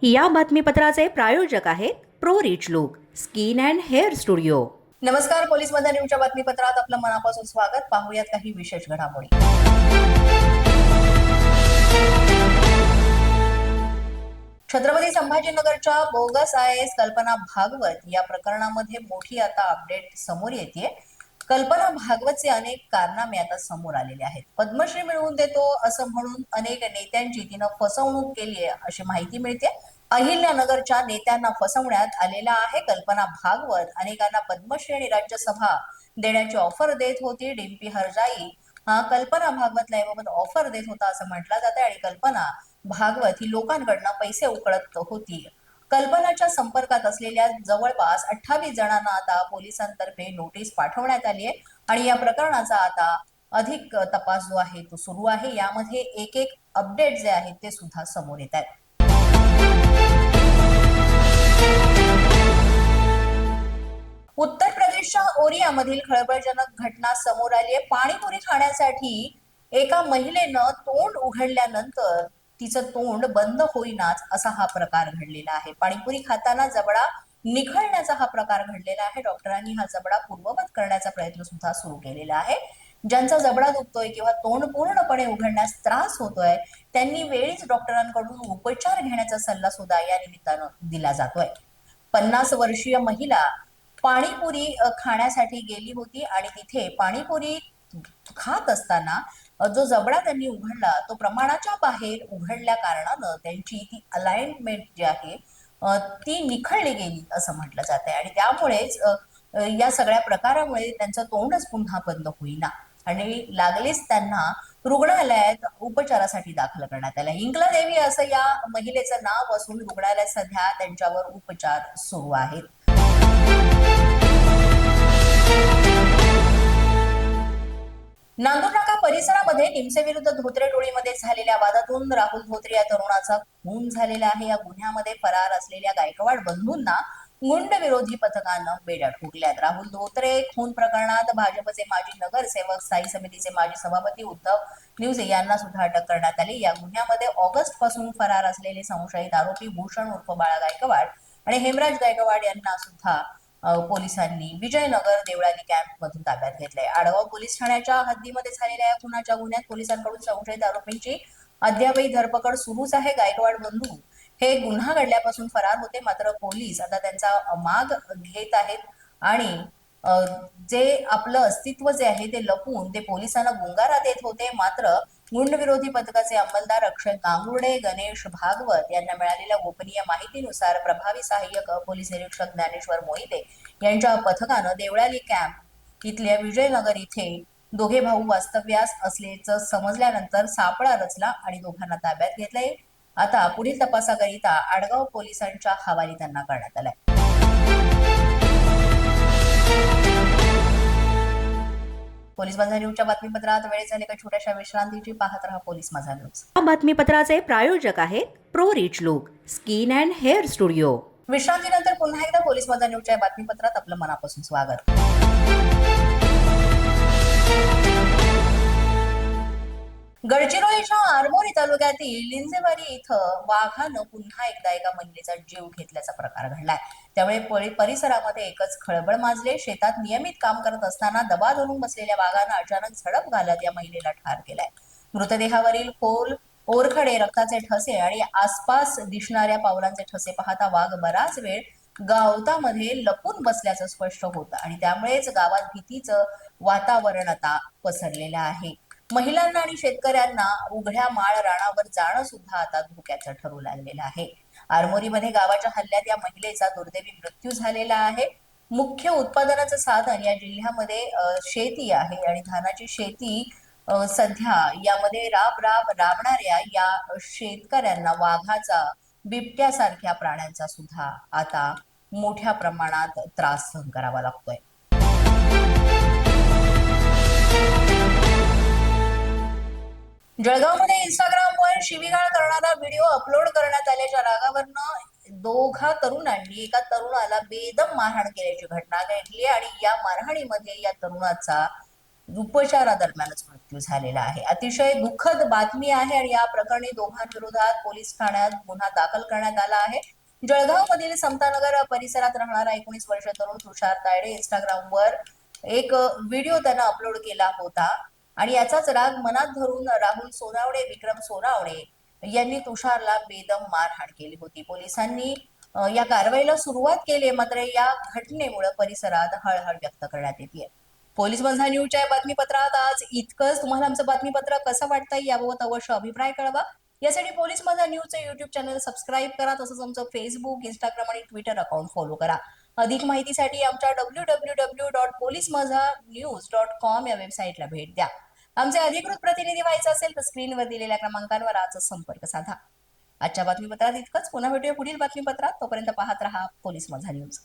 या बातमीपत्राचे प्रायोजक आहेत pro rich look skin and hair studio. नमस्कार, पोलीस मध्ये न्यूजच्या बातमीपत्रात आपलं मनापासून स्वागत। पाहूयात काही विशेष घडामोडी। छत्रपती संभाजीनगरच्या बोगस IAS कल्पना भागवत या प्रकरणामध्ये मोठी आता अपडेट समोर येते। कल्पना भागवतचे अनेक कारनामे आता समोर आलेले आहेत। पद्मश्री मिळवून देतो असं म्हणून अनेक नेत्यांची तिनं फसवणूक केली आहे अशी माहिती मिळते। अहिल्यानगरच्या नेत्यांना फसवण्यात आलेला आहे। कल्पना भागवत अनेकांना पद्मश्री आणि राज्यसभा देण्याची ऑफर देत होती। डिम्पी हरजाई हा कल्पना भागवतला याबाबत ऑफर देत होता असं म्हटलं जातं आणि कल्पना भागवत ही लोकांकडनं पैसे उकळत होती। कल्पनाच्या संपर्कात असलेल्या जवळपास 28 जणांना आता पोलिसांतर्फे नोटीस पाठवण्यात आली आहे आणि या प्रकरणाचा आता अधिक तपास जो आहे तो सुरू आहे। यामध्ये एक एक अपडेट जे आहेत ते सुद्धा समोर येत आहेत। उत्तर प्रदेशच्या ओरियामधील खळबळजनक घटना समोर आली आहे। पाणीपुरी खाण्यासाठी एका महिलेनं तोंड उघडल्यानंतर तिचं तोंड बंद होईनाच असा हा प्रकार घडलेला आहे। पाणीपुरी खाताना जबडा निखळण्याचा हा प्रकार घडलेला आहे। डॉक्टरांनी हा जबडा पूर्ववत करण्याचा प्रयत्न सुद्धा सुरू केलेला आहे। ज्यांचा जबडा दुखतोय किंवा तोंड पूर्णपणे उघडण्यास त्रास होतोय त्यांनी वेळीच डॉक्टरांकडून उपचार घेण्याचा सल्ला सुद्धा या निमित्तानं दिला जातोय। 50 वर्षीय महिला पाणीपुरी खाण्यासाठी गेली होती आणि तिथे पाणीपुरी खात असताना जो जबडा त्यांनी उघडला तो प्रमाणाच्या बाहेर उघडल्या कारणानं त्यांची ती अलाइनमेंट जी आहे ती निखळली गेली असं म्हटलं जात आहे आणि त्यामुळेच या सगळ्या प्रकारामुळे त्यांचं तोंडच पुन्हा बंद होईना आणि लागलीच त्यांना रुग्णालयात उपचारासाठी दाखल करण्यात आलं। इंगला देवी असं या महिलेचं नाव असून रुग्णालयात सध्या त्यांच्यावर उपचार सुरू आहेत। नांदूरनाका परिसरामध्ये टिमसे विरुद्ध धोत्रे टोळीमध्ये झालेल्या वादातून राहुल धोत्रे या तरुणाचा खून झालेला आहे। या गुन्ह्यामध्ये फरार असलेल्या गायकवाड बंधूंना गुंड विरोधी पथकानं बेड्या ठोकल्यात। राहुल धोत्रे खून प्रकरणात भाजपचे माजी नगरसेवक स्थायी समितीचे माजी सभापती उद्धव निवसे यांना सुद्धा अटक करण्यात आली। या गुन्ह्यामध्ये ऑगस्ट पासून फरार असलेले संशयित आरोपी भूषण उर्फ बाळा गायकवाड आणि हेमराज गायकवाड यांना सुद्धा पोलिसांनी विजयनगर देवळाली कॅम्प मधून ताब्यात घेतलंय। आडगाव पोलीस ठाण्याच्या हद्दीमध्ये झालेल्या या खुनाच्या गुन्ह्यात पोलिसांकडून संशयित आरोपींची अद्यापही धरपकड सुरूच आहे। गायकवाड बंधू हे गुन्हा घडल्यापासून फरार होते, मात्र पोलीस आता त्यांचा माग घेत आहेत आणि जे आपलं अस्तित्व जे आहे ते लपवून ते पोलिसांना गुंगारा देत होते। मात्र गुंड विरोधी पथकाचे अंमलदार अक्षय गांगुर्डे, गणेश भागवत यांना मिळालेल्या गोपनीय माहितीनुसार प्रभावी सहाय्यक पोलीस निरीक्षक ज्ञानेश्वर मोहिते यांच्या पथकानं देवळाली कॅम्प इथल्या विजयनगर इथे दोघे भाऊ वास्तव्यास असल्याचं समजल्यानंतर सापळा रचला आणि दोघांना ताब्यात घेतलंय। आता पुढील तपासाकरिता आडगाव पोलिसांच्या हवाली त्यांना करण्यात आलाय। पोलीस माझा न्यूजच्या बातमीपत्रात वेळ झाली का छोट्याशा विश्रांतीची। पाहत रहा पोलीस माझा न्यूज। या बातमीपत्राचे प्रायोजक आहेत pro rich look skin and hair studio. विश्रांतीनंतर पुन्हा एकदा पोलीस माझा न्यूजच्या बातमीपत्रात आपलं मनापासून स्वागत। गडचिरोलीच्या आरमोरी तालुक्यातील लिंजेवाडी इथं वाघानं पुन्हा एकदा एका महिलेचा जीव घेतल्याचा प्रकार घडलाय। त्यामुळे परिसरामध्ये एकच खळबळ माजले। शेतात नियमित काम करत असताना दबा धरून बसलेल्या वाघानं अचानक झडप घालत या महिलेला ठार केलाय। मृतदेहावरील खोल ओरखडे, रक्ताचे ठसे आणि आसपास दिसणाऱ्या पावलांचे ठसे पाहता वाघ बराच वेळ गावतामध्ये लपून बसल्याचं स्पष्ट होतं आणि त्यामुळेच गावात भीतीचं वातावरण आता पसरलेलं आहे। महिलांना आणि शेतकऱ्यांना उघड्या माळ रानावर जाणं सुद्धा आता धोक्याचं ठरू लागलेलं आहे। आरमोरीमध्ये गावाच्या हल्ल्यात या महिलेचा दुर्दैवी मृत्यू झालेला आहे। मुख्य उत्पादनाचं साधन या जिल्ह्यामध्ये शेती आहे आणि धानाची शेती सध्या यामध्ये राबणाऱ्या या शेतकऱ्यांना वाघाचा, बिबट्यासारख्या प्राण्यांचा सुद्धा आता मोठ्या प्रमाणात त्रास सहन करावा लागतोय। जळगावमध्ये इंस्टाग्रामवर शिवीगाळ करणारा व्हिडिओ अपलोड करण्यात आल्याच्या रागावरनं दोघा तरुणांनी एका तरुणाला बेदम मारहाण केल्याची घटना घडली आणि या मारहाणीमध्ये या तरुणाचा उपचारादरम्यानच मृत्यू झालेला आहे. अतिशय दुःखद बातमी आहे आणि या प्रकरणी दोघांविरोधात पोलीस ठाण्यात गुन्हा दाखल करण्यात आला आहे. जळगाव मधील समतानगर परिसरात राहणारा 19 वर्षीय तरुण तुषार तायडे इंस्टाग्रामवर एक व्हिडिओ त्यानं अपलोड केला होता आणि याचाच राग मनात धरून राहुल सोनावणे, विक्रम सोनावणे यांनी तुषारला बेदम मारहाण केली होती. पोलिसांनी या कारवाईला सुरुवात केली, मात्र या घटनेमुळे परिसरात हळहळ व्यक्त करण्यात येते. पोलीस माझा न्यूजच्या या बातमीपत्रात आज इतकंच. तुम्हाला आमचं बातमीपत्र कसं वाटतंय याबाबत अवश्य अभिप्राय कळवा. यासाठी पोलीस माझा न्यूजचं युट्यूब चॅनल सबस्क्राईब करा. तसंच आमचं फेसबुक, इंस्टाग्राम आणि ट्विटर अकाउंट फॉलो करा. अधिक माहितीसाठी आमच्या www.policemazanews.com या वेबसाईटला भेट द्या. आमचे अधिकृत प्रतिनिधी व्हायचं असेल तर स्क्रीनवर दिलेल्या क्रमांकांवर आजच संपर्क साधा. आजच्या बातमीपत्रात इतकंच. पुन्हा भेटूया पुढील बातमीपत्रात. तोपर्यंत पाहत रहा पोलीस माझा न्यूज.